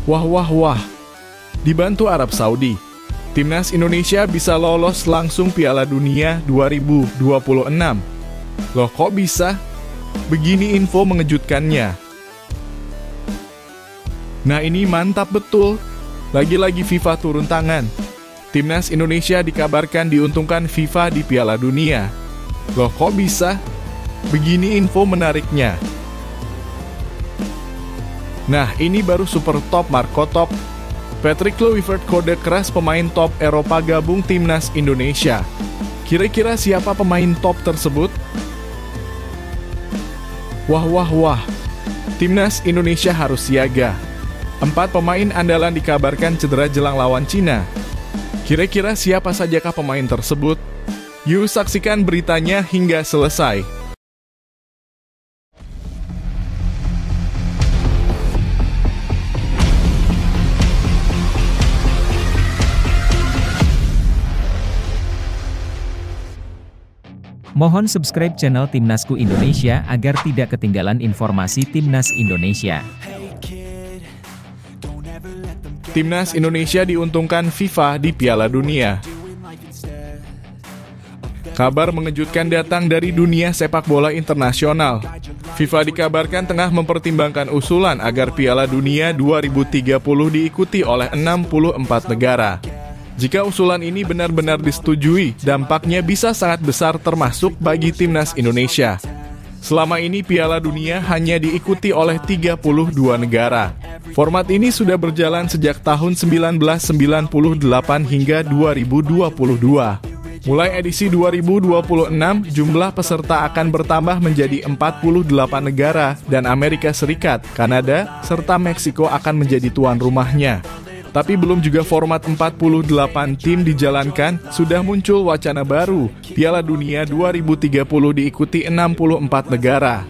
Wah wah wah, dibantu Arab Saudi, Timnas Indonesia bisa lolos langsung Piala Dunia 2026. Loh kok bisa? Begini info mengejutkannya. Nah ini mantap betul, lagi-lagi FIFA turun tangan. Timnas Indonesia dikabarkan diuntungkan FIFA di Piala Dunia. Loh kok bisa? Begini info menariknya. Nah ini baru super top Marco Top. Patrick Kluivert kode keras pemain top Eropa gabung Timnas Indonesia. Kira-kira siapa pemain top tersebut? Wah wah wah, Timnas Indonesia harus siaga. 4 pemain andalan dikabarkan cedera jelang lawan Cina. Kira-kira siapa sajakah pemain tersebut? Yuk saksikan beritanya hingga selesai. Mohon subscribe channel Timnasku Indonesia agar tidak ketinggalan informasi Timnas Indonesia. Timnas Indonesia diuntungkan FIFA di Piala Dunia. Kabar mengejutkan datang dari dunia sepak bola internasional. FIFA dikabarkan tengah mempertimbangkan usulan agar Piala Dunia 2030 diikuti oleh 64 negara. Jika usulan ini benar-benar disetujui, dampaknya bisa sangat besar termasuk bagi Timnas Indonesia. Selama ini Piala Dunia hanya diikuti oleh 32 negara. Format ini sudah berjalan sejak tahun 1998 hingga 2022. Mulai edisi 2026, jumlah peserta akan bertambah menjadi 48 negara dan Amerika Serikat, Kanada, serta Meksiko akan menjadi tuan rumahnya. Tapi belum juga format 48 tim dijalankan, sudah muncul wacana baru, Piala Dunia 2030 diikuti 64 negara.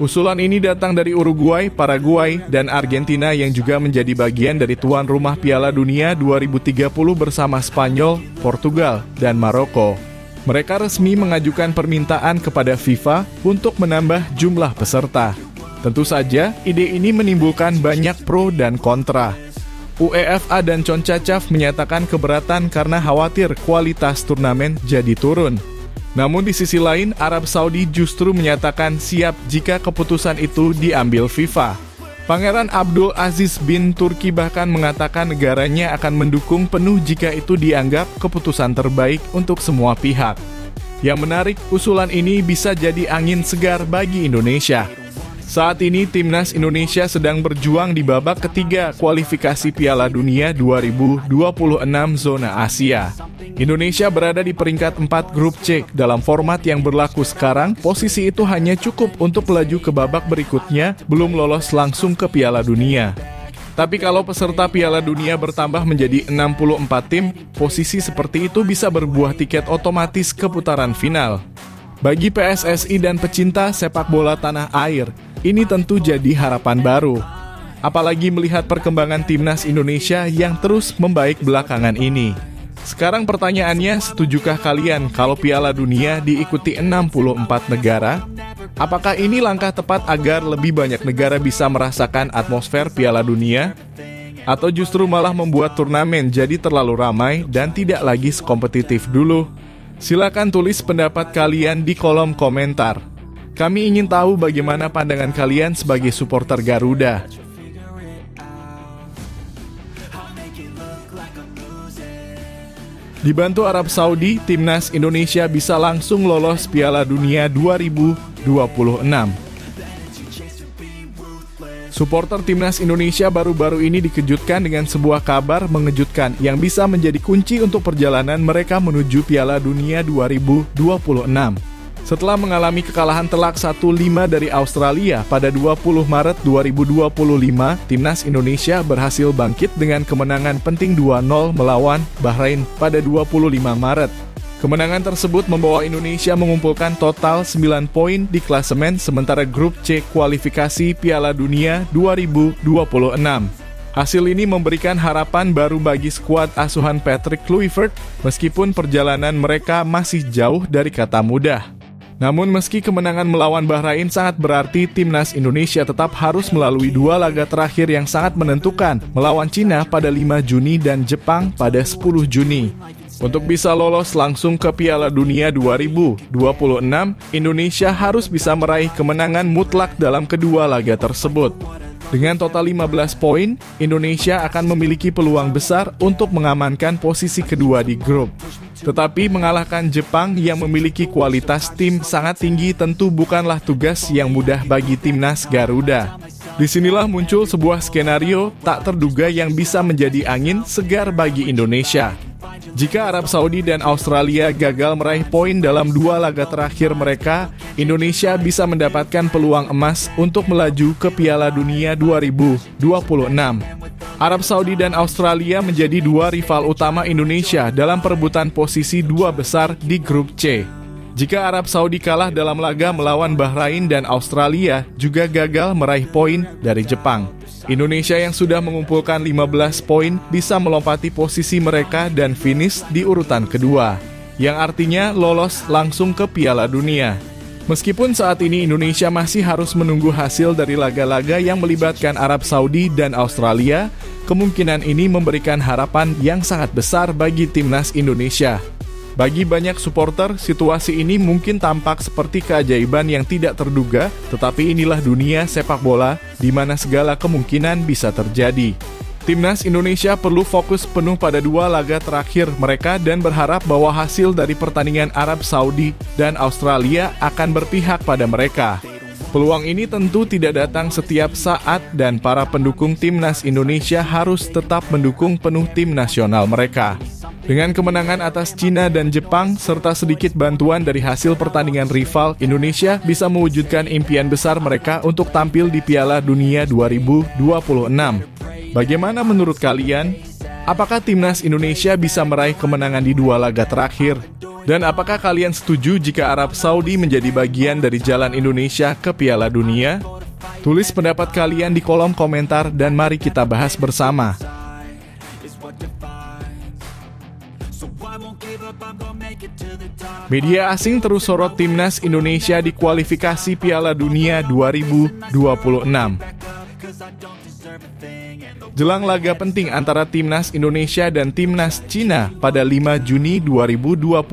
Usulan ini datang dari Uruguay, Paraguay, dan Argentina yang juga menjadi bagian dari tuan rumah Piala Dunia 2030 bersama Spanyol, Portugal, dan Maroko. Mereka resmi mengajukan permintaan kepada FIFA untuk menambah jumlah peserta. Tentu saja, ide ini menimbulkan banyak pro dan kontra. UEFA dan CONCACAF menyatakan keberatan karena khawatir kualitas turnamen jadi turun. Namun di sisi lain, Arab Saudi justru menyatakan siap jika keputusan itu diambil FIFA. Pangeran Abdul Aziz bin Turki bahkan mengatakan negaranya akan mendukung penuh jika itu dianggap keputusan terbaik untuk semua pihak. Yang menarik, usulan ini bisa jadi angin segar bagi Indonesia. Saat ini Timnas Indonesia sedang berjuang di babak ketiga kualifikasi Piala Dunia 2026 zona Asia. Indonesia berada di peringkat 4 grup C. Dalam format yang berlaku sekarang, posisi itu hanya cukup untuk melaju ke babak berikutnya, belum lolos langsung ke Piala Dunia. Tapi kalau peserta Piala Dunia bertambah menjadi 64 tim, posisi seperti itu bisa berbuah tiket otomatis ke putaran final. Bagi PSSI dan pecinta sepak bola tanah air, ini tentu jadi harapan baru. Apalagi melihat perkembangan Timnas Indonesia yang terus membaik belakangan ini. Sekarang pertanyaannya, setujukah kalian kalau Piala Dunia diikuti 64 negara? Apakah ini langkah tepat agar lebih banyak negara bisa merasakan atmosfer Piala Dunia? Atau justru malah membuat turnamen jadi terlalu ramai dan tidak lagi sekompetitif dulu? Silakan tulis pendapat kalian di kolom komentar. Kami ingin tahu bagaimana pandangan kalian sebagai supporter Garuda. Dibantu Arab Saudi, Timnas Indonesia bisa langsung lolos Piala Dunia 2026. Supporter Timnas Indonesia baru-baru ini dikejutkan dengan sebuah kabar mengejutkan yang bisa menjadi kunci untuk perjalanan mereka menuju Piala Dunia 2026. Setelah mengalami kekalahan telak 1-5 dari Australia pada 20 Maret 2025, Timnas Indonesia berhasil bangkit dengan kemenangan penting 2-0 melawan Bahrain pada 25 Maret. Kemenangan tersebut membawa Indonesia mengumpulkan total 9 poin di klasemen sementara grup C kualifikasi Piala Dunia 2026. Hasil ini memberikan harapan baru bagi skuad asuhan Patrick Kluivert meskipun perjalanan mereka masih jauh dari kata mudah. Namun meski kemenangan melawan Bahrain sangat berarti, timnas Indonesia tetap harus melalui 2 laga terakhir yang sangat menentukan, melawan Cina pada 5 Juni dan Jepang pada 10 Juni. Untuk bisa lolos langsung ke Piala Dunia 2026, Indonesia harus bisa meraih kemenangan mutlak dalam kedua laga tersebut. Dengan total 15 poin, Indonesia akan memiliki peluang besar untuk mengamankan posisi kedua di grup. Tetapi mengalahkan Jepang yang memiliki kualitas tim sangat tinggi tentu bukanlah tugas yang mudah bagi timnas Garuda. Disinilah muncul sebuah skenario tak terduga yang bisa menjadi angin segar bagi Indonesia. Jika Arab Saudi dan Australia gagal meraih poin dalam 2 laga terakhir mereka, Indonesia bisa mendapatkan peluang emas untuk melaju ke Piala Dunia 2026. Arab Saudi dan Australia menjadi 2 rival utama Indonesia dalam perebutan posisi 2 besar di grup C. Jika Arab Saudi kalah dalam laga melawan Bahrain dan Australia juga gagal meraih poin dari Jepang, Indonesia yang sudah mengumpulkan 15 poin bisa melompati posisi mereka dan finish di urutan kedua, yang artinya lolos langsung ke Piala Dunia. Meskipun saat ini Indonesia masih harus menunggu hasil dari laga-laga yang melibatkan Arab Saudi dan Australia, kemungkinan ini memberikan harapan yang sangat besar bagi timnas Indonesia. Bagi banyak supporter, situasi ini mungkin tampak seperti keajaiban yang tidak terduga, tetapi inilah dunia sepak bola di mana segala kemungkinan bisa terjadi. Timnas Indonesia perlu fokus penuh pada 2 laga terakhir mereka dan berharap bahwa hasil dari pertandingan Arab Saudi dan Australia akan berpihak pada mereka. Peluang ini tentu tidak datang setiap saat dan para pendukung timnas Indonesia harus tetap mendukung penuh tim nasional mereka. Dengan kemenangan atas Cina dan Jepang, serta sedikit bantuan dari hasil pertandingan rival, Indonesia bisa mewujudkan impian besar mereka untuk tampil di Piala Dunia 2026. Bagaimana menurut kalian? Apakah timnas Indonesia bisa meraih kemenangan di 2 laga terakhir? Dan apakah kalian setuju jika Arab Saudi menjadi bagian dari jalan Indonesia ke Piala Dunia? Tulis pendapat kalian di kolom komentar dan mari kita bahas bersama. Media asing terus sorot timnas Indonesia di kualifikasi Piala Dunia 2026. Jelang laga penting antara timnas Indonesia dan timnas Cina pada 5 Juni 2025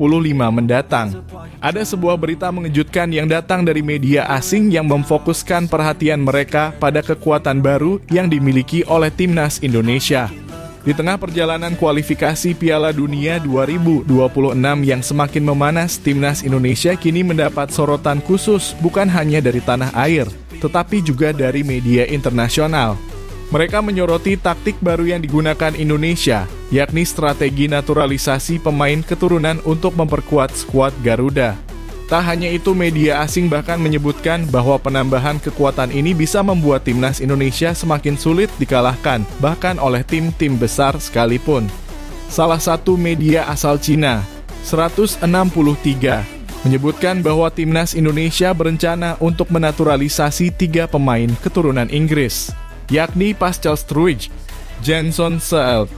mendatang, ada sebuah berita mengejutkan yang datang dari media asing yang memfokuskan perhatian mereka pada kekuatan baru yang dimiliki oleh timnas Indonesia. Di tengah perjalanan kualifikasi Piala Dunia 2026 yang semakin memanas, timnas Indonesia kini mendapat sorotan khusus bukan hanya dari tanah air, tetapi juga dari media internasional. Mereka menyoroti taktik baru yang digunakan Indonesia, yakni strategi naturalisasi pemain keturunan untuk memperkuat skuad Garuda. Tak hanya itu, media asing bahkan menyebutkan bahwa penambahan kekuatan ini bisa membuat timnas Indonesia semakin sulit dikalahkan, bahkan oleh tim-tim besar sekalipun. Salah satu media asal Cina, 163, menyebutkan bahwa timnas Indonesia berencana untuk menaturalisasi 3 pemain keturunan Inggris, yakni Pascal Struijk, Jenson Seelt,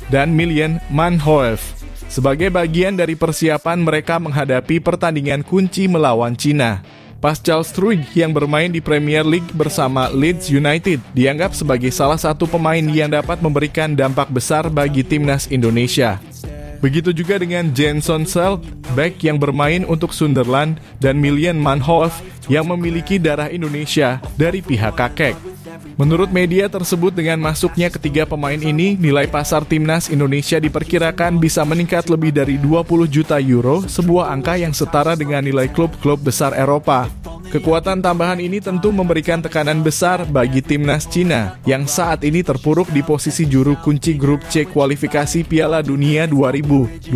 dan Milan Manhoef, sebagai bagian dari persiapan mereka menghadapi pertandingan kunci melawan Cina. Pascal Struijk yang bermain di Premier League bersama Leeds United dianggap sebagai salah satu pemain yang dapat memberikan dampak besar bagi timnas Indonesia. Begitu juga dengan Jenson Seelt, bek yang bermain untuk Sunderland, dan Milan Manhoef yang memiliki darah Indonesia dari pihak kakek. Menurut media tersebut, dengan masuknya ketiga pemain ini, nilai pasar timnas Indonesia diperkirakan bisa meningkat lebih dari 20 juta euro, sebuah angka yang setara dengan nilai klub-klub besar Eropa. Kekuatan tambahan ini tentu memberikan tekanan besar bagi timnas Cina yang saat ini terpuruk di posisi juru kunci grup C kualifikasi Piala Dunia 2026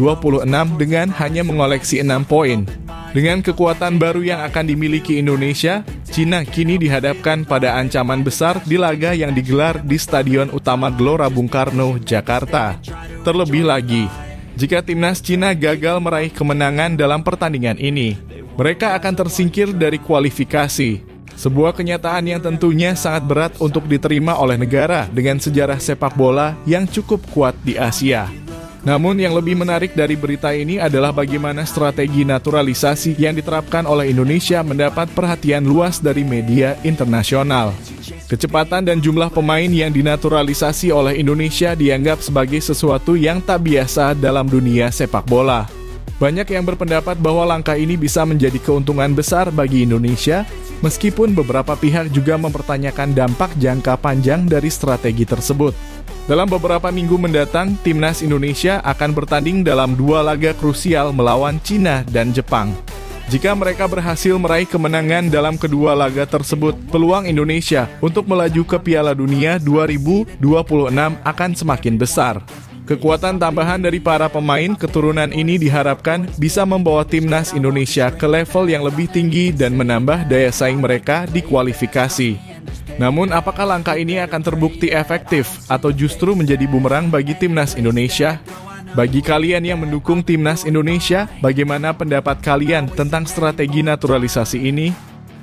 dengan hanya mengoleksi 6 poin. Dengan kekuatan baru yang akan dimiliki Indonesia, Cina kini dihadapkan pada ancaman besar di laga yang digelar di Stadion Utama Gelora Bung Karno, Jakarta. Terlebih lagi, jika timnas Cina gagal meraih kemenangan dalam pertandingan ini, mereka akan tersingkir dari kualifikasi. Sebuah kenyataan yang tentunya sangat berat untuk diterima oleh negara dengan sejarah sepak bola yang cukup kuat di Asia. Namun yang lebih menarik dari berita ini adalah bagaimana strategi naturalisasi yang diterapkan oleh Indonesia mendapat perhatian luas dari media internasional. Kecepatan dan jumlah pemain yang dinaturalisasi oleh Indonesia dianggap sebagai sesuatu yang tak biasa dalam dunia sepak bola. Banyak yang berpendapat bahwa langkah ini bisa menjadi keuntungan besar bagi Indonesia, meskipun beberapa pihak juga mempertanyakan dampak jangka panjang dari strategi tersebut. Dalam beberapa minggu mendatang, Timnas Indonesia akan bertanding dalam 2 laga krusial melawan Cina dan Jepang. Jika mereka berhasil meraih kemenangan dalam kedua laga tersebut, peluang Indonesia untuk melaju ke Piala Dunia 2026 akan semakin besar. Kekuatan tambahan dari para pemain keturunan ini diharapkan bisa membawa Timnas Indonesia ke level yang lebih tinggi dan menambah daya saing mereka di kualifikasi. Namun, apakah langkah ini akan terbukti efektif atau justru menjadi bumerang bagi Timnas Indonesia? Bagi kalian yang mendukung Timnas Indonesia, bagaimana pendapat kalian tentang strategi naturalisasi ini?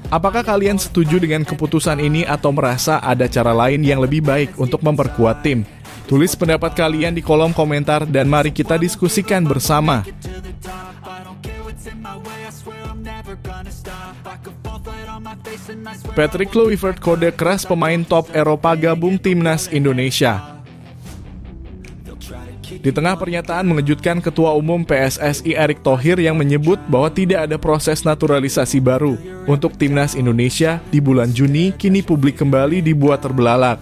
Apakah kalian setuju dengan keputusan ini atau merasa ada cara lain yang lebih baik untuk memperkuat tim? Tulis pendapat kalian di kolom komentar dan mari kita diskusikan bersama. Patrick Kluivert kode keras pemain top Eropa gabung Timnas Indonesia. Di tengah pernyataan mengejutkan Ketua Umum PSSI Erick Thohir yang menyebut bahwa tidak ada proses naturalisasi baru untuk Timnas Indonesia di bulan Juni, kini publik kembali dibuat terbelalak.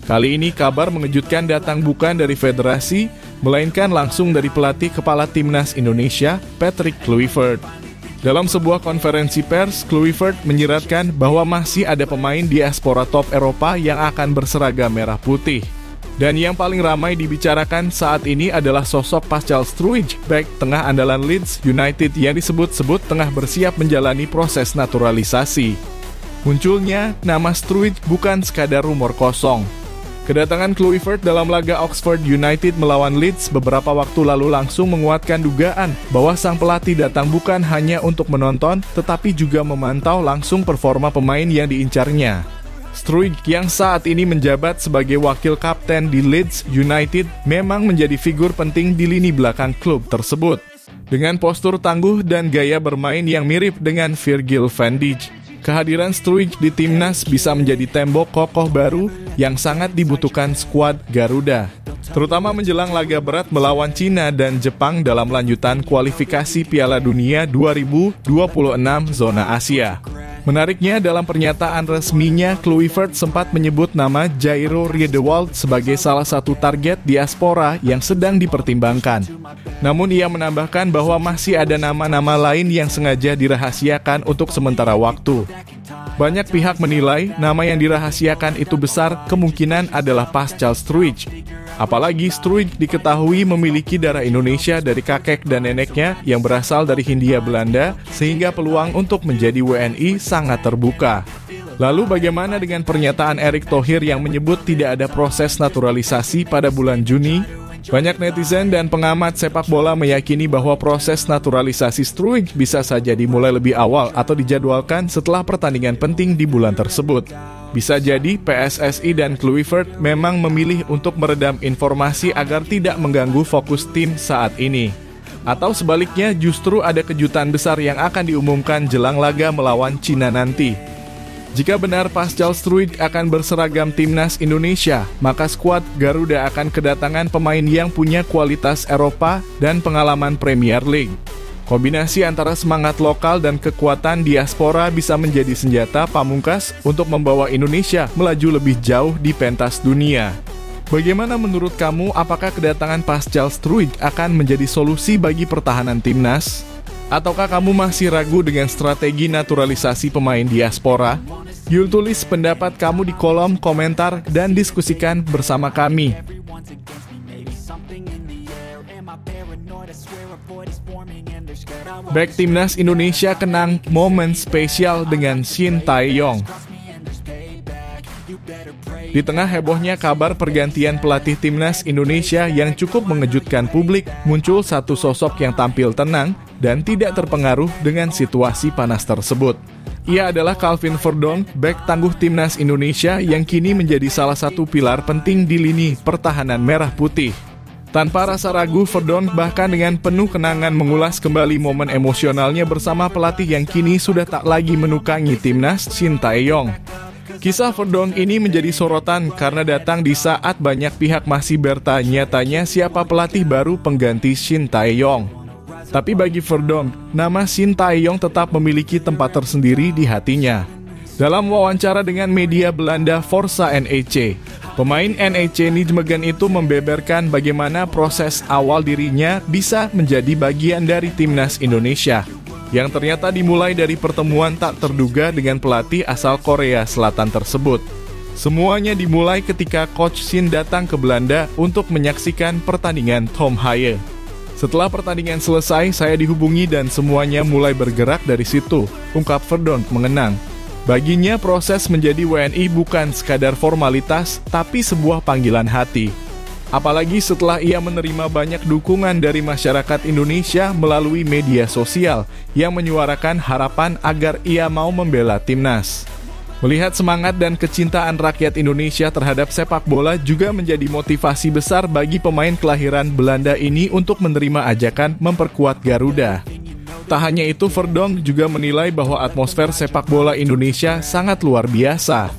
Kali ini kabar mengejutkan datang bukan dari federasi, melainkan langsung dari pelatih kepala Timnas Indonesia, Patrick Kluivert. Dalam sebuah konferensi pers, Kluivert menyiratkan bahwa masih ada pemain diaspora top Eropa yang akan berseragam merah putih. Dan yang paling ramai dibicarakan saat ini adalah sosok Pascal Struijk, bek tengah andalan Leeds United yang disebut-sebut tengah bersiap menjalani proses naturalisasi. Munculnya nama Struijk bukan sekadar rumor kosong. Kedatangan Kluivert dalam laga Oxford United melawan Leeds beberapa waktu lalu langsung menguatkan dugaan bahwa sang pelatih datang bukan hanya untuk menonton, tetapi juga memantau langsung performa pemain yang diincarnya. Struijk yang saat ini menjabat sebagai wakil kapten di Leeds United memang menjadi figur penting di lini belakang klub tersebut. Dengan postur tangguh dan gaya bermain yang mirip dengan Virgil van Dijk, kehadiran Struijk di Timnas bisa menjadi tembok kokoh baru yang sangat dibutuhkan skuad Garuda, terutama menjelang laga berat melawan Cina dan Jepang dalam lanjutan kualifikasi Piala Dunia 2026 zona Asia. Menariknya, dalam pernyataan resminya, Kluivert sempat menyebut nama Jairo Riedewald sebagai salah satu target diaspora yang sedang dipertimbangkan. Namun ia menambahkan bahwa masih ada nama-nama lain yang sengaja dirahasiakan untuk sementara waktu. Banyak pihak menilai nama yang dirahasiakan itu besar kemungkinan adalah Pascal Struijk. Apalagi Struijk diketahui memiliki darah Indonesia dari kakek dan neneknya yang berasal dari Hindia Belanda, sehingga peluang untuk menjadi WNI sangat terbuka. Lalu bagaimana dengan pernyataan Erick Thohir yang menyebut tidak ada proses naturalisasi pada bulan Juni? Banyak netizen dan pengamat sepak bola meyakini bahwa proses naturalisasi Struijk bisa saja dimulai lebih awal atau dijadwalkan setelah pertandingan penting di bulan tersebut. Bisa jadi PSSI dan Kluivert memang memilih untuk meredam informasi agar tidak mengganggu fokus tim saat ini. Atau sebaliknya justru ada kejutan besar yang akan diumumkan jelang laga melawan Cina nanti. Jika benar Pascal Struijk akan berseragam Timnas Indonesia, maka skuad Garuda akan kedatangan pemain yang punya kualitas Eropa dan pengalaman Premier League. Kombinasi antara semangat lokal dan kekuatan diaspora bisa menjadi senjata pamungkas untuk membawa Indonesia melaju lebih jauh di pentas dunia. Bagaimana menurut kamu, apakah kedatangan Pascal Struijk akan menjadi solusi bagi pertahanan timnas? Ataukah kamu masih ragu dengan strategi naturalisasi pemain diaspora? Yuk tulis pendapat kamu di kolom komentar dan diskusikan bersama kami. Bek Timnas Indonesia kenang momen spesial dengan Shin Tae-yong. Di tengah hebohnya kabar pergantian pelatih Timnas Indonesia yang cukup mengejutkan publik, muncul satu sosok yang tampil tenang dan tidak terpengaruh dengan situasi panas tersebut. Ia adalah Calvin Verdonk, bek tangguh Timnas Indonesia yang kini menjadi salah satu pilar penting di lini pertahanan merah putih. Tanpa rasa ragu, Verdonk bahkan dengan penuh kenangan mengulas kembali momen emosionalnya bersama pelatih yang kini sudah tak lagi menukangi timnas, Shin Tae-yong. Kisah Verdonk ini menjadi sorotan karena datang di saat banyak pihak masih bertanya-tanya siapa pelatih baru pengganti Shin Tae-yong. Tapi bagi Verdonk, nama Shin Tae-yong tetap memiliki tempat tersendiri di hatinya. Dalam wawancara dengan media Belanda Forza NEC, pemain NEC Nijmegen itu membeberkan bagaimana proses awal dirinya bisa menjadi bagian dari timnas Indonesia, yang ternyata dimulai dari pertemuan tak terduga dengan pelatih asal Korea Selatan tersebut. Semuanya dimulai ketika Coach Shin datang ke Belanda untuk menyaksikan pertandingan Tom Haye. Setelah pertandingan selesai, saya dihubungi dan semuanya mulai bergerak dari situ, ungkap Verdonk mengenang. Baginya proses menjadi WNI bukan sekadar formalitas, tapi sebuah panggilan hati. Apalagi setelah ia menerima banyak dukungan dari masyarakat Indonesia melalui media sosial yang menyuarakan harapan agar ia mau membela timnas. Melihat semangat dan kecintaan rakyat Indonesia terhadap sepak bola juga menjadi motivasi besar bagi pemain kelahiran Belanda ini untuk menerima ajakan memperkuat Garuda. Tak hanya itu, Verdonk juga menilai bahwa atmosfer sepak bola Indonesia sangat luar biasa.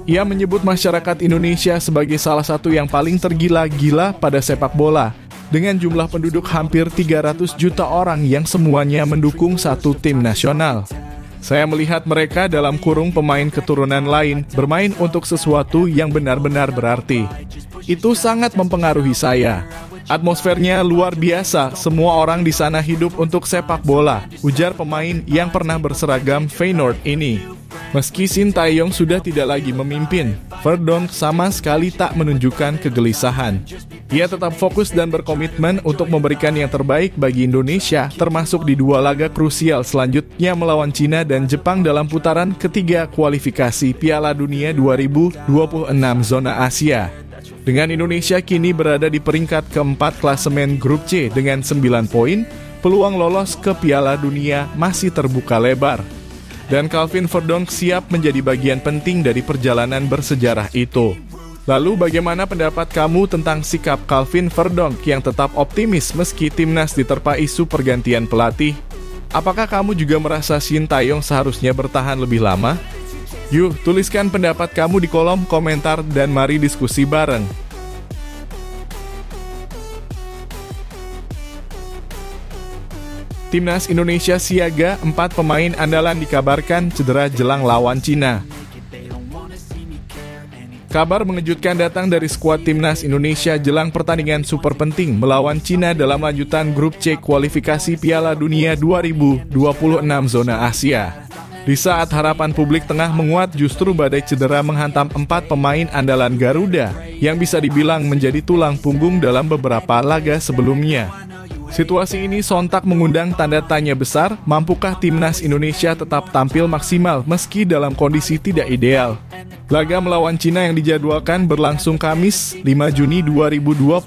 Ia menyebut masyarakat Indonesia sebagai salah satu yang paling tergila-gila pada sepak bola, dengan jumlah penduduk hampir 300 juta orang yang semuanya mendukung satu tim nasional. Saya melihat mereka dalam kurung pemain keturunan lain bermain untuk sesuatu yang benar-benar berarti. Itu sangat mempengaruhi saya. Atmosfernya luar biasa, semua orang di sana hidup untuk sepak bola, ujar pemain yang pernah berseragam Feyenoord ini. Meski Shin Tae-yong sudah tidak lagi memimpin, Verdonk sama sekali tak menunjukkan kegelisahan. Ia tetap fokus dan berkomitmen untuk memberikan yang terbaik bagi Indonesia, termasuk di dua laga krusial selanjutnya melawan Cina dan Jepang dalam putaran ketiga kualifikasi Piala Dunia 2026 zona Asia. Dengan Indonesia kini berada di peringkat keempat klasemen Grup C dengan 9 poin, peluang lolos ke Piala Dunia masih terbuka lebar. Dan Calvin Verdonk siap menjadi bagian penting dari perjalanan bersejarah itu. Lalu bagaimana pendapat kamu tentang sikap Calvin Verdonk yang tetap optimis meski timnas diterpa isu pergantian pelatih? Apakah kamu juga merasa Shin Tae-yong seharusnya bertahan lebih lama? Yuk, tuliskan pendapat kamu di kolom komentar dan mari diskusi bareng. Timnas Indonesia siaga, 4 pemain andalan dikabarkan cedera jelang lawan Cina. Kabar mengejutkan datang dari skuad Timnas Indonesia jelang pertandingan super penting melawan Cina dalam lanjutan Grup C kualifikasi Piala Dunia 2026 zona Asia. Di saat harapan publik tengah menguat, justru badai cedera menghantam 4 pemain andalan Garuda yang bisa dibilang menjadi tulang punggung dalam beberapa laga sebelumnya. Situasi ini sontak mengundang tanda tanya besar, mampukah timnas Indonesia tetap tampil maksimal meski dalam kondisi tidak ideal? Laga melawan Cina yang dijadwalkan berlangsung Kamis 5 Juni 2025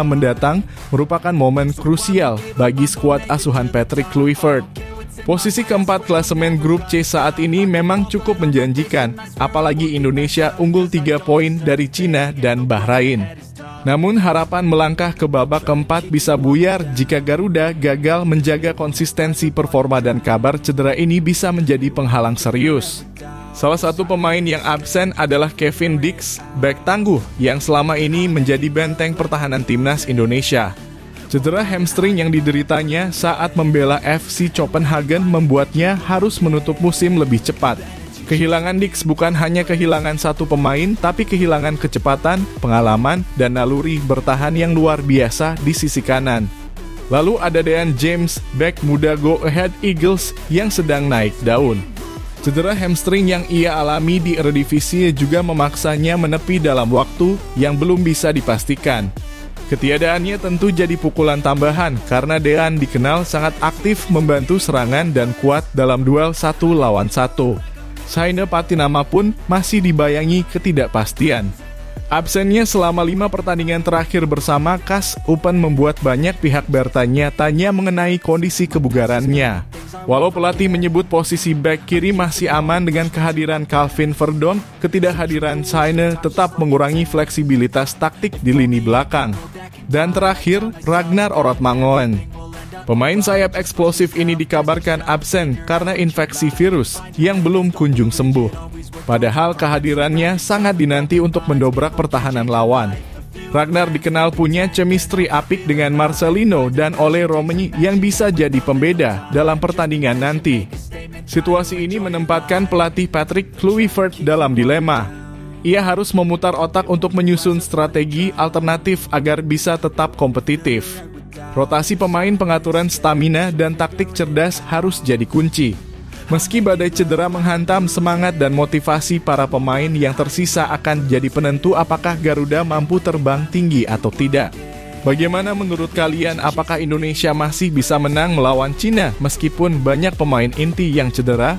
mendatang merupakan momen krusial bagi skuad asuhan Patrick Kluivert. Posisi keempat klasemen Grup C saat ini memang cukup menjanjikan, apalagi Indonesia unggul 3 poin dari Cina dan Bahrain. Namun harapan melangkah ke babak keempat bisa buyar jika Garuda gagal menjaga konsistensi performa dan kabar cedera ini bisa menjadi penghalang serius. Salah satu pemain yang absen adalah Kevin Dix, bek tangguh yang selama ini menjadi benteng pertahanan timnas Indonesia. Cedera hamstring yang dideritanya saat membela FC Copenhagen membuatnya harus menutup musim lebih cepat. Kehilangan Dix bukan hanya kehilangan satu pemain, tapi kehilangan kecepatan, pengalaman, dan naluri bertahan yang luar biasa di sisi kanan. Lalu ada Dean James, bek muda Go Ahead Eagles yang sedang naik daun. Cedera hamstring yang ia alami di Eredivisie juga memaksanya menepi dalam waktu yang belum bisa dipastikan. Ketiadaannya tentu jadi pukulan tambahan karena Dean dikenal sangat aktif membantu serangan dan kuat dalam duel 1 lawan 1. Saine Patinama pun masih dibayangi ketidakpastian. Absennya selama 5 pertandingan terakhir bersama KAS Open membuat banyak pihak bertanya-tanya mengenai kondisi kebugarannya. Walau pelatih menyebut posisi bek kiri masih aman dengan kehadiran Calvin Verdonk, ketidakhadiran Saine tetap mengurangi fleksibilitas taktik di lini belakang. Dan terakhir, Ragnar Orotmangoen. Pemain sayap eksplosif ini dikabarkan absen karena infeksi virus yang belum kunjung sembuh. Padahal kehadirannya sangat dinanti untuk mendobrak pertahanan lawan. Ragnar dikenal punya chemistry apik dengan Marcelino dan Ole Romani yang bisa jadi pembeda dalam pertandingan nanti. Situasi ini menempatkan pelatih Patrick Kluivert dalam dilema. Ia harus memutar otak untuk menyusun strategi alternatif agar bisa tetap kompetitif. Rotasi pemain, pengaturan stamina, dan taktik cerdas harus jadi kunci. Meski badai cedera menghantam, semangat dan motivasi para pemain yang tersisa akan jadi penentu apakah Garuda mampu terbang tinggi atau tidak. Bagaimana menurut kalian, apakah Indonesia masih bisa menang melawan Cina meskipun banyak pemain inti yang cedera?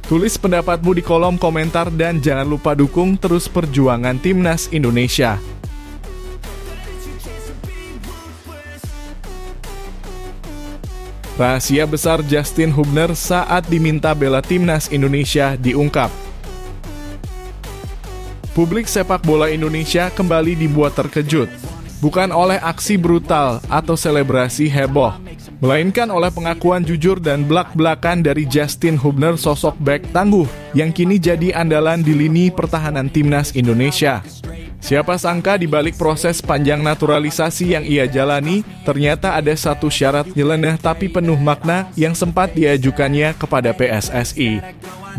Tulis pendapatmu di kolom komentar dan jangan lupa dukung terus perjuangan Timnas Indonesia. Rahasia besar Justin Hubner saat diminta bela Timnas Indonesia diungkap. Publik sepak bola Indonesia kembali dibuat terkejut, bukan oleh aksi brutal atau selebrasi heboh, melainkan oleh pengakuan jujur dan belak-belakan dari Justin Hubner, sosok bek tangguh yang kini jadi andalan di lini pertahanan Timnas Indonesia. Siapa sangka di balik proses panjang naturalisasi yang ia jalani, ternyata ada satu syarat nyeleneh tapi penuh makna yang sempat diajukannya kepada PSSI.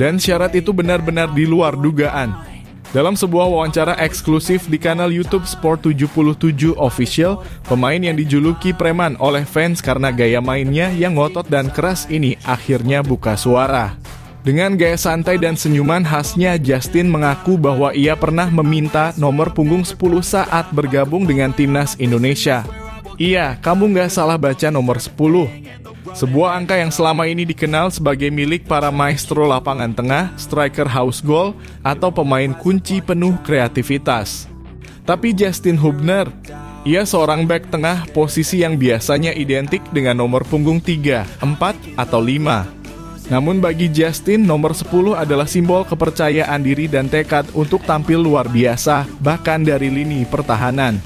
Dan syarat itu benar-benar di luar dugaan. Dalam sebuah wawancara eksklusif di kanal YouTube Sport 77 Official, pemain yang dijuluki preman oleh fans karena gaya mainnya yang ngotot dan keras ini akhirnya buka suara. Dengan gaya santai dan senyuman khasnya, Justin mengaku bahwa ia pernah meminta nomor punggung 10 saat bergabung dengan Timnas Indonesia. Iya, kamu nggak salah baca nomor 10. Sebuah angka yang selama ini dikenal sebagai milik para maestro lapangan tengah, striker house goal, atau pemain kunci penuh kreativitas. Tapi Justin Hubner, ia seorang bek tengah posisi yang biasanya identik dengan nomor punggung 3, 4, atau 5. Namun bagi Justin, nomor 10 adalah simbol kepercayaan diri dan tekad untuk tampil luar biasa, bahkan dari lini pertahanan.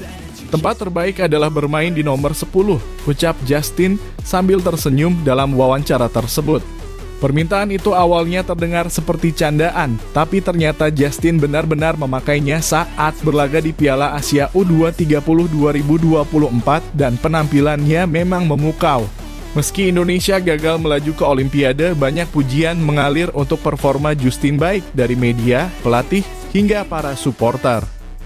Tempat terbaik adalah bermain di nomor 10, ucap Justin sambil tersenyum dalam wawancara tersebut. Permintaan itu awalnya terdengar seperti candaan, tapi ternyata Justin benar-benar memakainya saat berlaga di Piala Asia U20 2024 dan penampilannya memang memukau. Meski Indonesia gagal melaju ke Olimpiade, banyak pujian mengalir untuk performa Justin baik dari media, pelatih, hingga para supporter.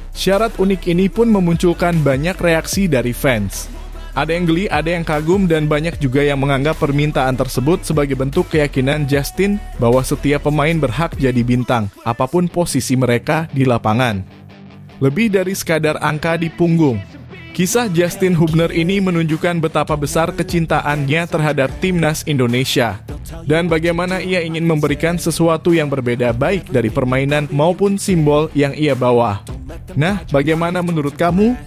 Syarat unik ini pun memunculkan banyak reaksi dari fans. Ada yang geli, ada yang kagum, dan banyak juga yang menganggap permintaan tersebut sebagai bentuk keyakinan Justin bahwa setiap pemain berhak jadi bintang, apapun posisi mereka di lapangan. Lebih dari sekadar angka di punggung. Kisah Justin Hubner ini menunjukkan betapa besar kecintaannya terhadap Timnas Indonesia dan bagaimana ia ingin memberikan sesuatu yang berbeda baik dari permainan maupun simbol yang ia bawa. Nah, bagaimana menurut kamu?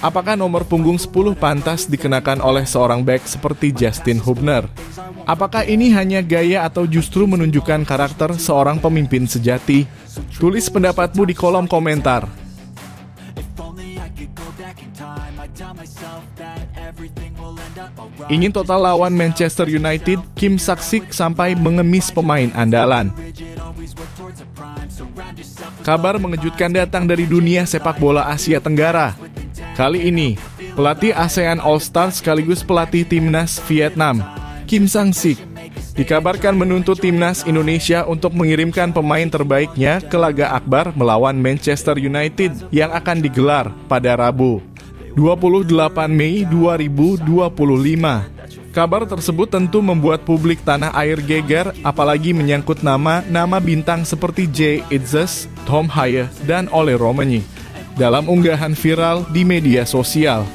Apakah nomor punggung 10 pantas dikenakan oleh seorang bek seperti Justin Hubner? Apakah ini hanya gaya atau justru menunjukkan karakter seorang pemimpin sejati? Tulis pendapatmu di kolom komentar. Ingin total lawan Manchester United, Kim Sak-sik sampai mengemis pemain andalan. Kabar mengejutkan datang dari dunia sepak bola Asia Tenggara. Kali ini, pelatih ASEAN All-Star sekaligus pelatih Timnas Vietnam, Kim Sang-sik, dikabarkan menuntut Timnas Indonesia untuk mengirimkan pemain terbaiknya ke laga akbar melawan Manchester United yang akan digelar pada Rabu, 28 Mei 2025. Kabar tersebut tentu membuat publik tanah air geger, apalagi menyangkut nama bintang seperti Jay Itzes, Tom Haye, dan Ole Romani. Dalam unggahan viral di media sosial,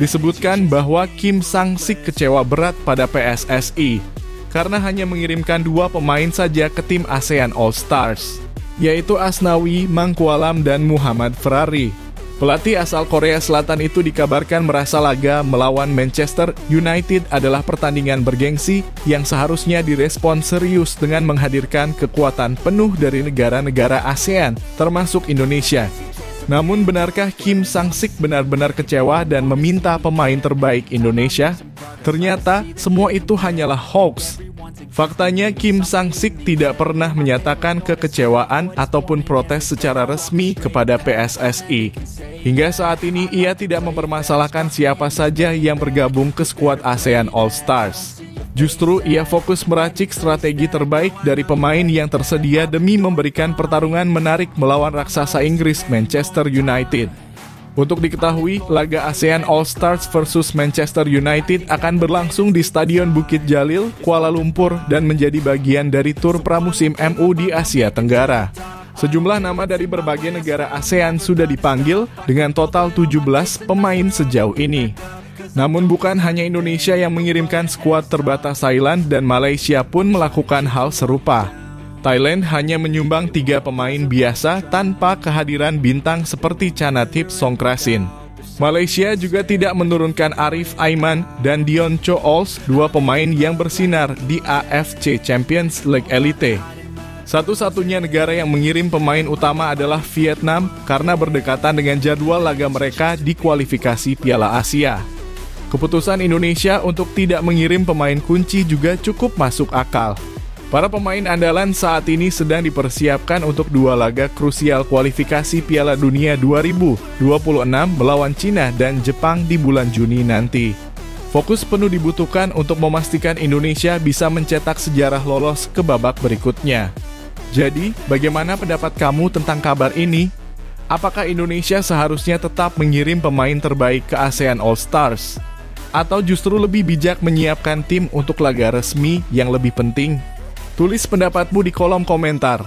disebutkan bahwa Kim Sang-sik kecewa berat pada PSSI karena hanya mengirimkan 2 pemain saja ke tim ASEAN All-Stars, yaitu Asnawi Mangkualam dan Muhammad Ferrari. Pelatih asal Korea Selatan itu dikabarkan merasa laga melawan Manchester United adalah pertandingan bergengsi yang seharusnya direspon serius dengan menghadirkan kekuatan penuh dari negara-negara ASEAN, termasuk Indonesia. Namun benarkah Kim Sang-sik benar-benar kecewa dan meminta pemain terbaik Indonesia? Ternyata semua itu hanyalah hoax. Faktanya Kim Sang-sik tidak pernah menyatakan kekecewaan ataupun protes secara resmi kepada PSSI. Hingga saat ini ia tidak mempermasalahkan siapa saja yang bergabung ke skuad ASEAN All Stars. Justru ia fokus meracik strategi terbaik dari pemain yang tersedia demi memberikan pertarungan menarik melawan raksasa Inggris Manchester United. Untuk diketahui, laga ASEAN All Stars versus Manchester United akan berlangsung di Stadion Bukit Jalil, Kuala Lumpur dan menjadi bagian dari tur pramusim MU di Asia Tenggara. Sejumlah nama dari berbagai negara ASEAN sudah dipanggil dengan total 17 pemain sejauh ini. Namun bukan hanya Indonesia yang mengirimkan skuad terbatas, Thailand dan Malaysia pun melakukan hal serupa. Thailand hanya menyumbang 3 pemain biasa tanpa kehadiran bintang seperti Chanatip Songkrasin. Malaysia juga tidak menurunkan Arif Aiman dan Dion Cho Ols, 2 pemain yang bersinar di AFC Champions League Elite. Satu-satunya negara yang mengirim pemain utama adalah Vietnam karena berdekatan dengan jadwal laga mereka di kualifikasi Piala Asia. Keputusan Indonesia untuk tidak mengirim pemain kunci juga cukup masuk akal. Para pemain andalan saat ini sedang dipersiapkan untuk 2 laga krusial kualifikasi Piala Dunia 2026 melawan Cina dan Jepang di bulan Juni nanti. Fokus penuh dibutuhkan untuk memastikan Indonesia bisa mencetak sejarah lolos ke babak berikutnya. Jadi, bagaimana pendapat kamu tentang kabar ini? Apakah Indonesia seharusnya tetap mengirim pemain terbaik ke ASEAN All Stars? Atau justru lebih bijak menyiapkan tim untuk laga resmi yang lebih penting? Tulis pendapatmu di kolom komentar.